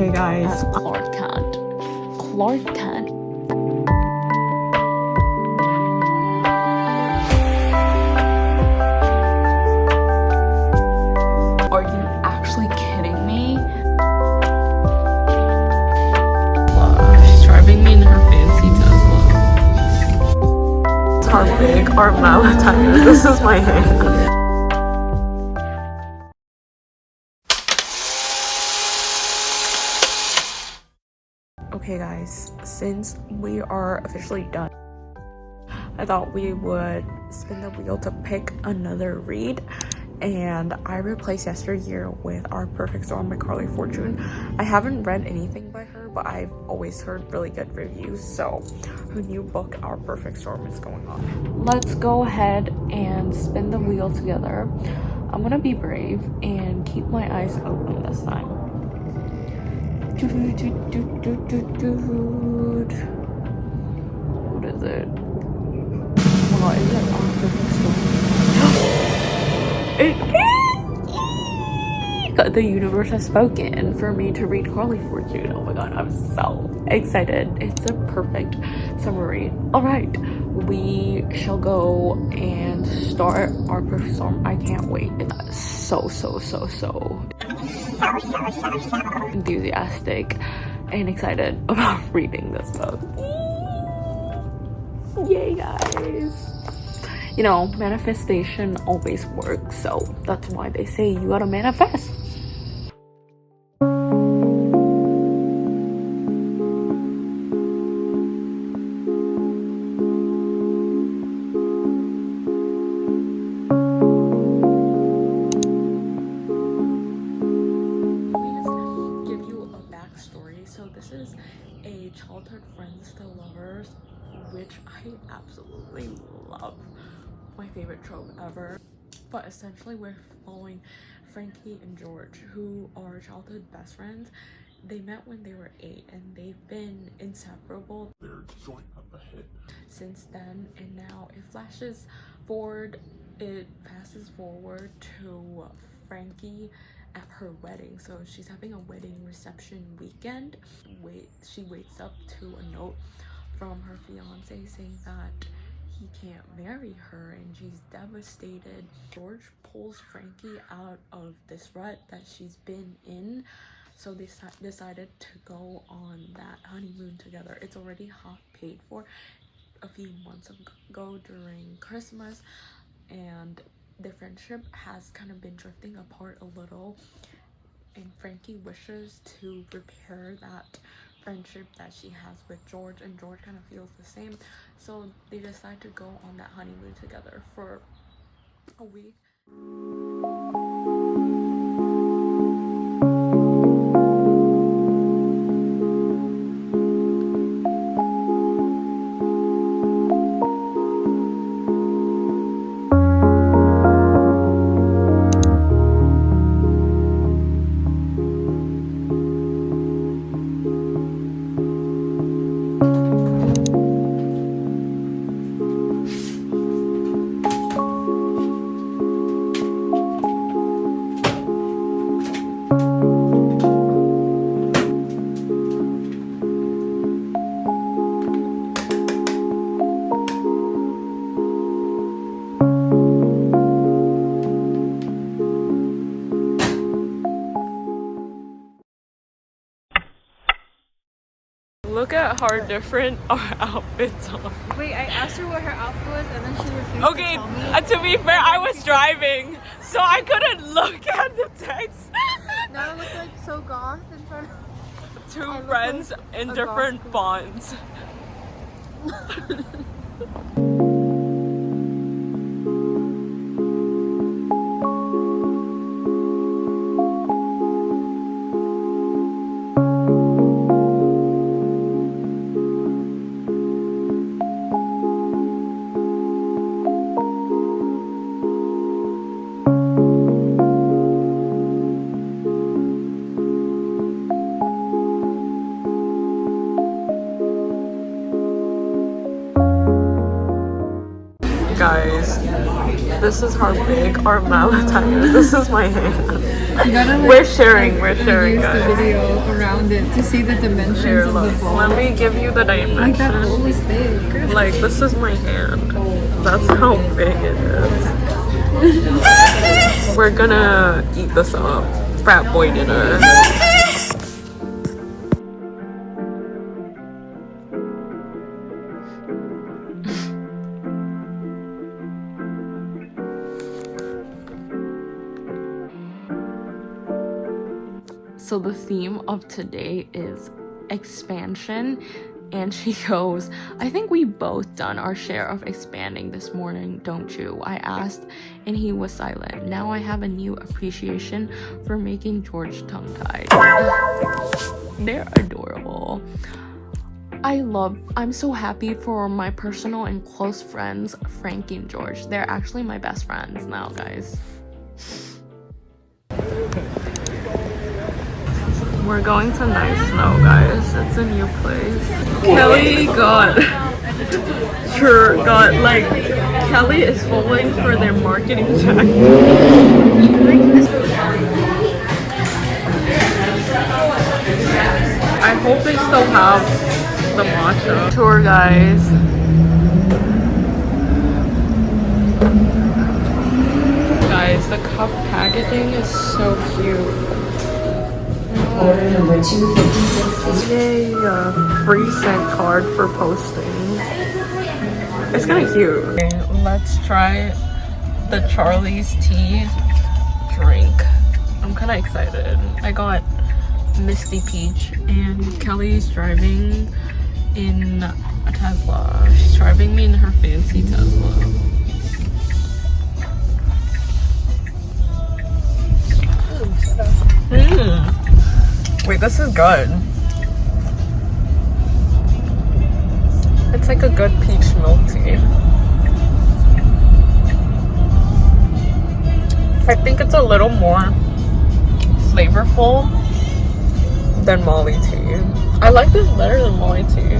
Okay, guys. Clark Kent. Clark Kent. Are you actually kidding me? She's driving me in her fancy Tesla. It's our big, our malatire. This is my hand. Okay guys, since we are officially done, I thought we would spin the wheel to pick another read, and I replaced Yesteryear with Our Perfect Storm by Carly Fortune. I haven't read anything by her, but I've always heard really good reviews, so her new book, Our Perfect Storm, is going on. Let's go ahead and spin the wheel together. I'm gonna be brave and keep my eyes open this time. What is it? What is it? Our Perfect Storm. It is! The universe has spoken for me to read Carly Fortune. Oh my god, I'm so excited. It's a perfect summer read. Alright, we shall go and start Our Perfect Storm. I can't wait. It's so enthusiastic and excited about reading this book. Yay, guys. You know, manifestation always works, so that's why they say you gotta manifest. So this is a childhood friends to lovers, which I absolutely love. My favorite trope ever. But essentially we're following Frankie and George, who are childhood best friends. They met when they were 8 and they've been inseparable. Their joint up a hit Since then, and now it passes forward to Frankie at her wedding. So she's having a wedding reception weekend. She wakes up to a note from her fiance saying that he can't marry her, and she's devastated. George pulls Frankie out of this rut that she's been in, so they decided to go on that honeymoon together. It's already half paid for a few months ago during Christmas, and the friendship has kind of been drifting apart a little, and Frankie wishes to repair that friendship that she has with George, and George kind of feels the same, so they decide to go on that honeymoon together for a week. Look at how different our outfits are. Wait, I asked her what her outfit was and then she refused Okay, to tell me. to be fair, I was driving, so I couldn't look at the text. Now I look like so goth in front of Two friends like in a different goth fonts. Guys, this is how big our malatire. This is my hand. You gotta We're sharing, use guys. the video around it to see the dimensions Here, of look. the bowl. Let me give you the Like that bowl dimension. is big. Like, this is my hand. That's how big it is. We're gonna eat this up. Frat boy dinner. So the theme of today is expansion, and she goes, I think we both done our share of expanding this morning, don't you? I asked, and he was silent. Now I have a new appreciation for making George tongue-tied. They're adorable. I'm so happy for my personal and close friends, Frankie and George. They're actually my best friends now, guys. We're going to Nice Snow, guys. It's a new place. Kelly Kelly is falling for their marketing check. I hope they still have the matcha. Tour, guys. Guys, the cup packaging is so cute. Order number 256 is Yay, free cent card for posting. It's kind of cute. Okay, let's try the Charlie's tea drink. I'm kind of excited. I got Misty Peach, and Kelly's driving in a Tesla. She's driving me in her fancy Tesla. Wait, this is good. It's like a good peach milk tea. I think it's a little more flavorful than Molly tea. I like this better than Molly tea.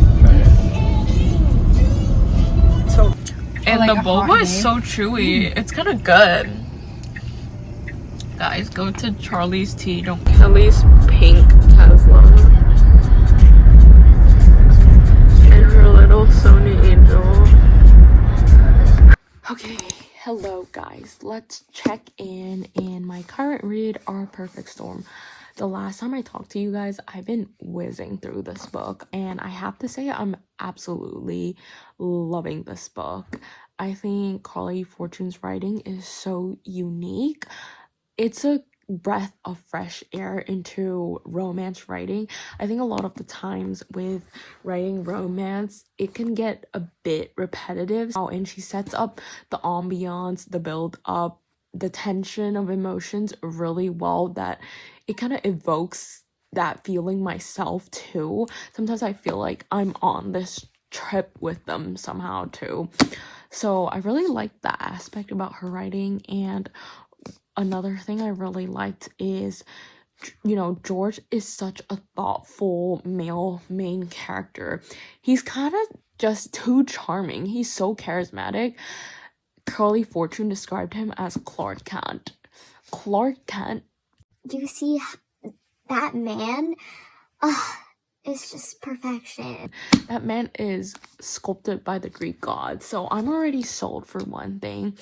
So, and like the a boba hot is so chewy. It's kind of good. Guys, go to Charlie's Tea. Don't Kelly's pink Tesla. And her little Sony Angel. Okay, hello guys. Let's check in my current read, Our Perfect Storm. The last time I talked to you guys, I've been whizzing through this book, and I have to say I'm absolutely loving this book. I think Carly Fortune's writing is so unique. It's a breath of fresh air into romance writing. I think a lot of the times with writing romance, it can get a bit repetitive. And she sets up the ambiance, the build up, the tension of emotions really well, that it kind of evokes that feeling myself too. Sometimes I feel like I'm on this trip with them somehow too. So I really like that aspect about her writing. And another thing I really liked is, you know, George is such a thoughtful male main character. He's kind of just too charming. He's so charismatic. Carly Fortune described him as Clark Kent. Clark Kent. You see, that man, it's just perfection. That man is sculpted by the Greek gods. So I'm already sold for one thing.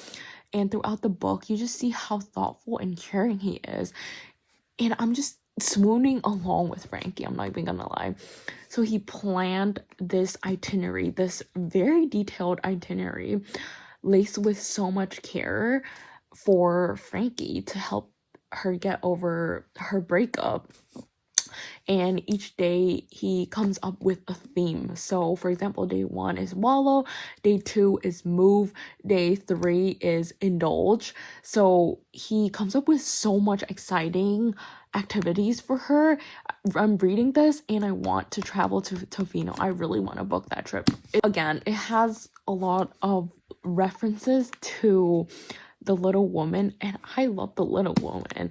And throughout the book, you just see how thoughtful and caring he is. And I'm just swooning along with Frankie. I'm not even gonna lie. So he planned this itinerary, this very detailed itinerary, laced with so much care for Frankie to help her get over her breakup. And each day he comes up with a theme. So for example, day 1 is wallow, day 2 is move, day 3 is indulge. So he comes up with so much exciting activities for her. I'm reading this and I want to travel to Tofino. I really want to book that trip. Again, it has a lot of references to the Little Woman, and I love the Little Woman.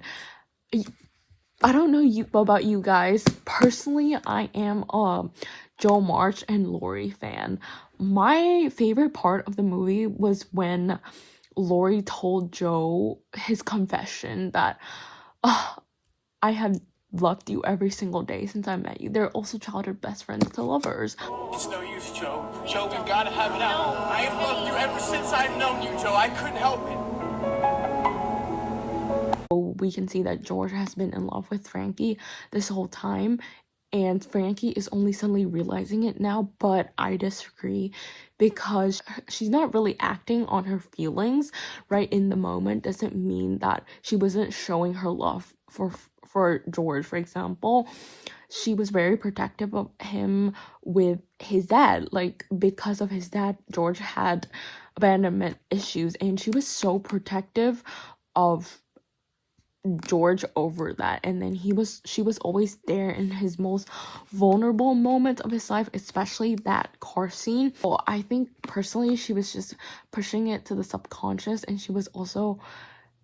I don't know about you guys. Personally, I am a Joe March and Lori fan. My favorite part of the movie was when Lori told Joe his confession that I have loved you every single day since I met you. They're also childhood best friends to lovers. It's no use, Joe. Joe, we've got to have it out. I have loved you ever since I've known you, Joe. I couldn't help it. We can see that George has been in love with Frankie this whole time, and Frankie is only suddenly realizing it now, but I disagree, because she's not really acting on her feelings right in the moment doesn't mean that she wasn't showing her love for George. For example, she was very protective of him with his dad. Like, because of his dad, George had abandonment issues, and she was so protective of George over that. And then she was always there in his most vulnerable moments of his life, especially that car scene. Well, I think personally she was just pushing it to the subconscious, and she was also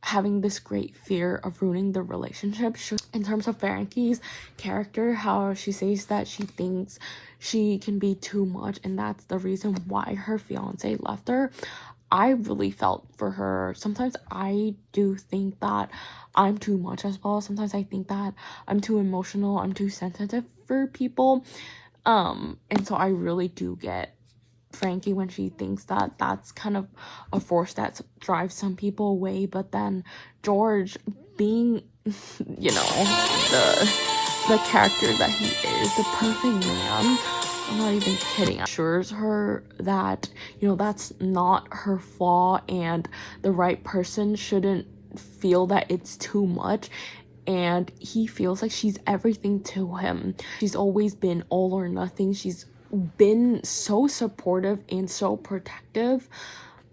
having this great fear of ruining the relationship. In terms of Frankie's character, how she says that she thinks she can be too much, and that's the reason why her fiance left her. I really felt for her. Sometimes I do think that I'm too much as well. Sometimes I think that I'm too emotional, I'm too sensitive for people. And so I really do get Frankie when she thinks that that's kind of a force that drives some people away. But then George, being, you know, the character that he is, the perfect man, I'm not even kidding, assures her that, you know, that's not her flaw, and the right person shouldn't feel that it's too much, and he feels like she's everything to him. She's always been all or nothing. She's been so supportive and so protective.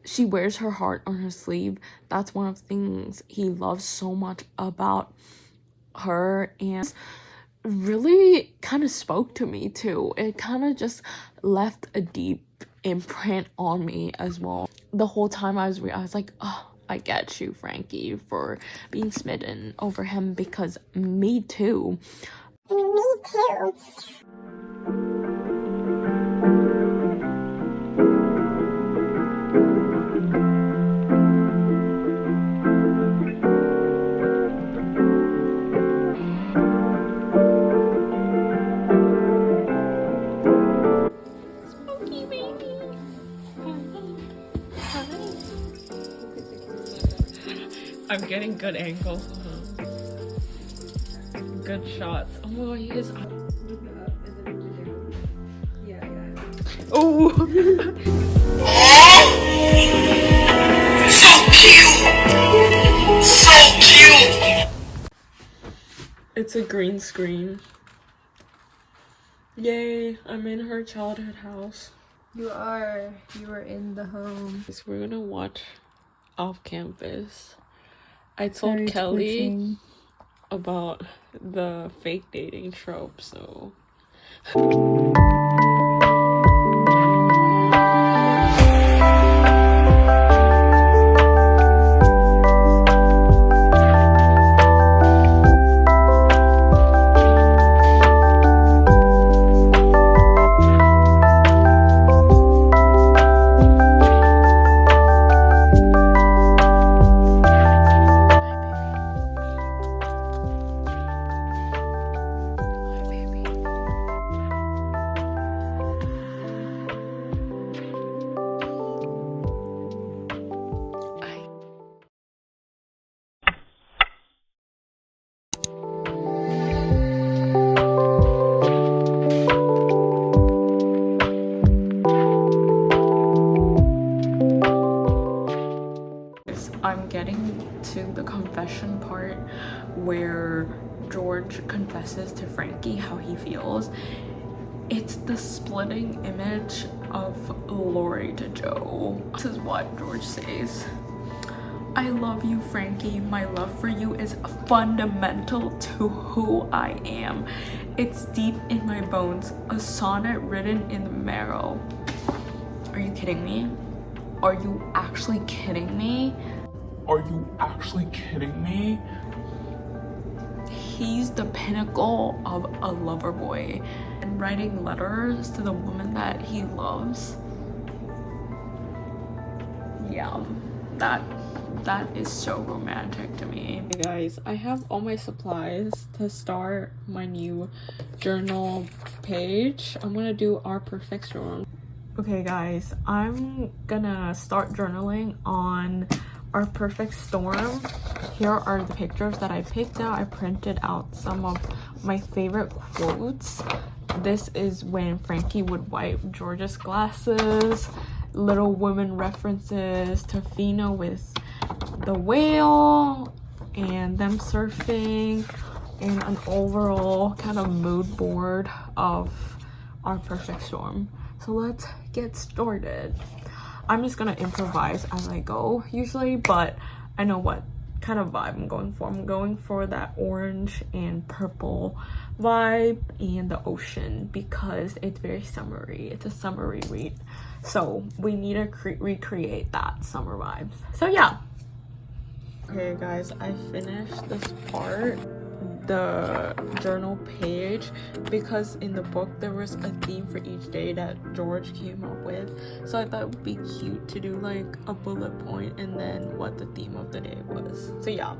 She wears her heart on her sleeve. That's one of the things he loves so much about her, and really kind of spoke to me too. It kind of just left a deep imprint on me as well. The whole time I was like, oh, I get you, Frankie, for being smitten over him, because me too. Me too. I'm getting good angles. Good shots. Oh my god, he is. Oh! So cute! So cute! It's a green screen. Yay, I'm in her childhood house. You are in the home. So we're gonna watch Off Campus. I told Very Kelly twitching. about the fake dating trope, so I'm getting to the confession part where George confesses to Frankie how he feels. It's the splitting image of Lori to Joe. This is what George says. I love you, Frankie. My love for you is fundamental to who I am. It's deep in my bones, a sonnet written in the marrow. Are you kidding me? Are you actually kidding me? Are you actually kidding me? He's the pinnacle of a lover boy, and writing letters to the woman that he loves. Yeah, that That is so romantic to me. Hey guys, I have all my supplies to start my new journal page. I'm gonna do our perfect storm. Okay guys, I'm gonna start journaling on our perfect storm. Here are the pictures that I picked out. I printed out some of my favorite quotes. This is when Frankie would wipe George's glasses, Little Women references, Tofino with the whale, and them surfing, and an overall kind of mood board of our perfect storm. So let's get started. I'm just gonna improvise as I go usually, but I know what kind of vibe I'm going for. I'm going for that orange and purple vibe and the ocean because it's very summery. It's a summery read, so we need to recreate that summer vibes. So yeah. Okay guys, I finished this part, the journal page, because in the book there was a theme for each day that George came up with, so I thought it would be cute to do like a bullet point and then what the theme of the day was. So yeah.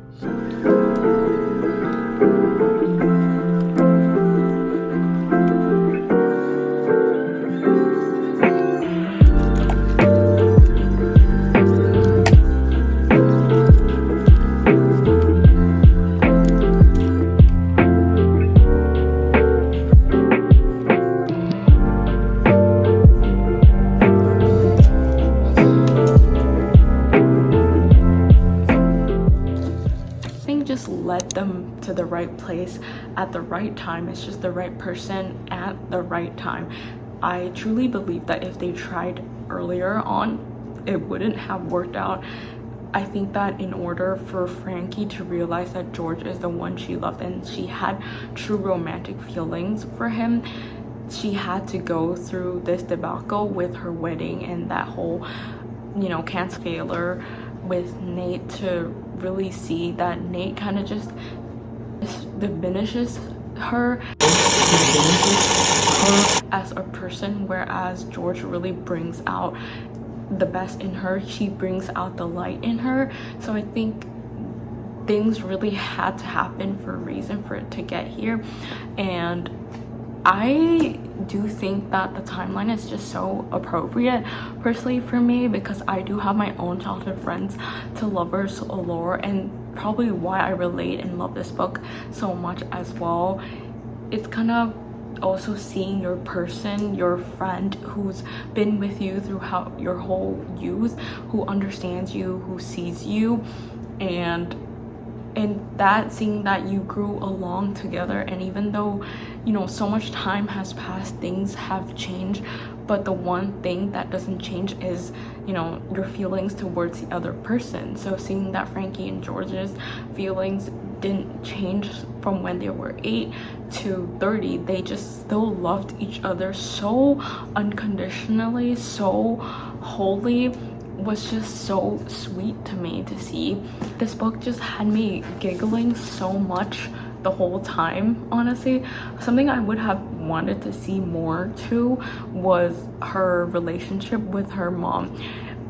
Led them to the right place at the right time. It's just the right person at the right time. I truly believe that if they tried earlier on, it wouldn't have worked out. I think that in order for Frankie to realize that George is the one she loved and she had true romantic feelings for him, she had to go through this debacle with her wedding and that whole, you know, cancel failure with Nate, to really see that Nate kind of just diminishes her as a person, whereas George really brings out the best in her. She brings out the light in her. So I think things really had to happen for a reason for it to get here, and I do think that the timeline is just so appropriate personally for me, because I do have my own childhood friends to lovers allure, and probably why I relate and love this book so much as well. It's kind of also seeing your person, your friend who's been with you throughout your whole youth, who understands you, who sees you, and that seeing that you grew along together. And even though, you know, so much time has passed, things have changed, but the one thing that doesn't change is, you know, your feelings towards the other person. So seeing that Frankie and George's feelings didn't change from when they were 8 to 30, they just still loved each other so unconditionally, so wholly, was just so sweet to me to see. This book just had me giggling so much the whole time, honestly. Something I would have wanted to see more too was her relationship with her mom.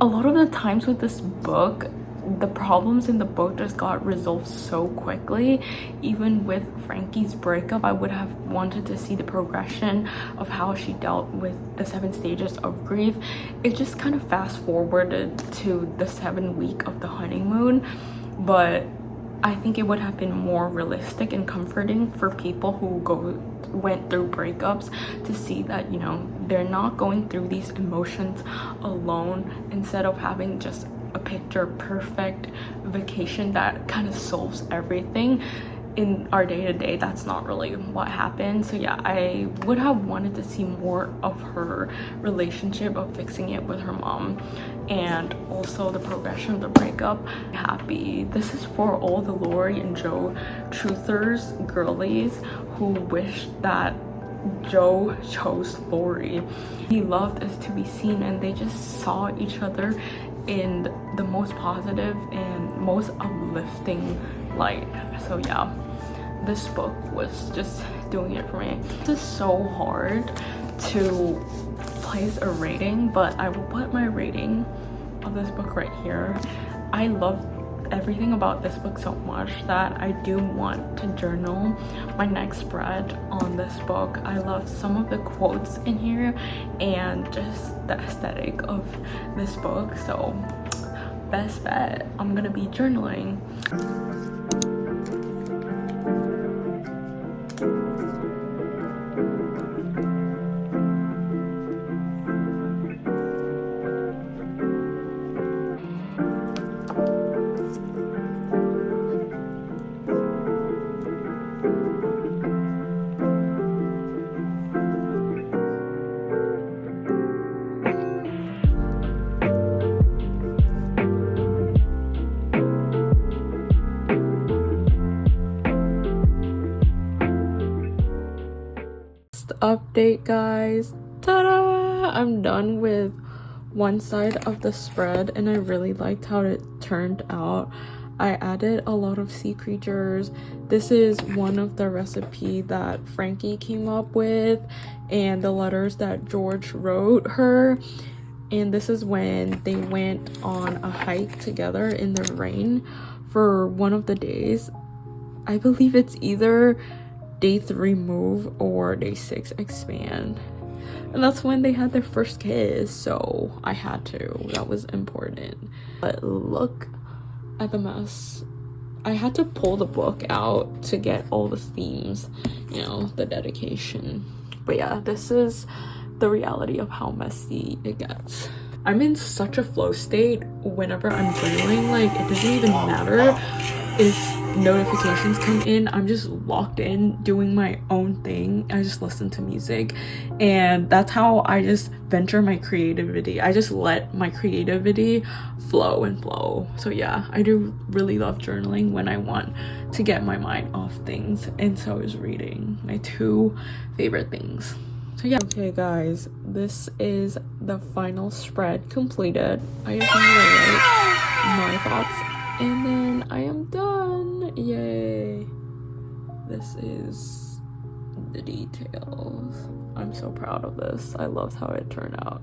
A lot of the times with this book, the problems in the book just got resolved so quickly. Even with Frankie's breakup, I would have wanted to see the progression of how she dealt with the 7 stages of grief. It just kind of fast forwarded to the 7th week of the honeymoon, but I think it would have been more realistic and comforting for people who went through breakups to see that, you know, they're not going through these emotions alone, instead of having just a picture perfect vacation that kind of solves everything. In our day-to-day, that's not really what happened. So yeah, I would have wanted to see more of her relationship, of fixing it with her mom, and also the progression of the breakup. Happy. This is for all the Lori and Joe truthers, girlies who wish that Joe chose Lori. He loved is to be seen, and they just saw each other in the most positive and most uplifting light. So yeah, this book was just doing it for me. This is so hard to place a rating, but I will put my rating of this book right here. I love everything about this book so much that I do want to journal my next spread on this book. I love some of the quotes in here and just the aesthetic of this book, so best bet, I'm gonna be journaling. Update, guys. Ta-da! I'm done with one side of the spread and I really liked how it turned out. I added a lot of sea creatures. This is one of the recipe that Frankie came up with and the letters that George wrote her. And this is when they went on a hike together in the rain for one of the days. I believe it's either day 3 move or day 6 expand, and that's when they had their first kiss, so I had to. That was important. But look at the mess. I had to pull the book out to get all the themes, you know, the dedication. But yeah, this is the reality of how messy it gets. I'm in such a flow state whenever I'm journaling, like it doesn't even matter if notifications come in. I'm just locked in doing my own thing. I just listen to music and that's how I just venture my creativity. I just let my creativity flow and flow. So yeah, I do really love journaling when I want to get my mind off things, and so is reading, my 2 favorite things. So yeah. Okay guys, this is the final spread completed. I just want to write my thoughts and then I am done. Yay. This is the details. I'm so proud of this. I loved how it turned out.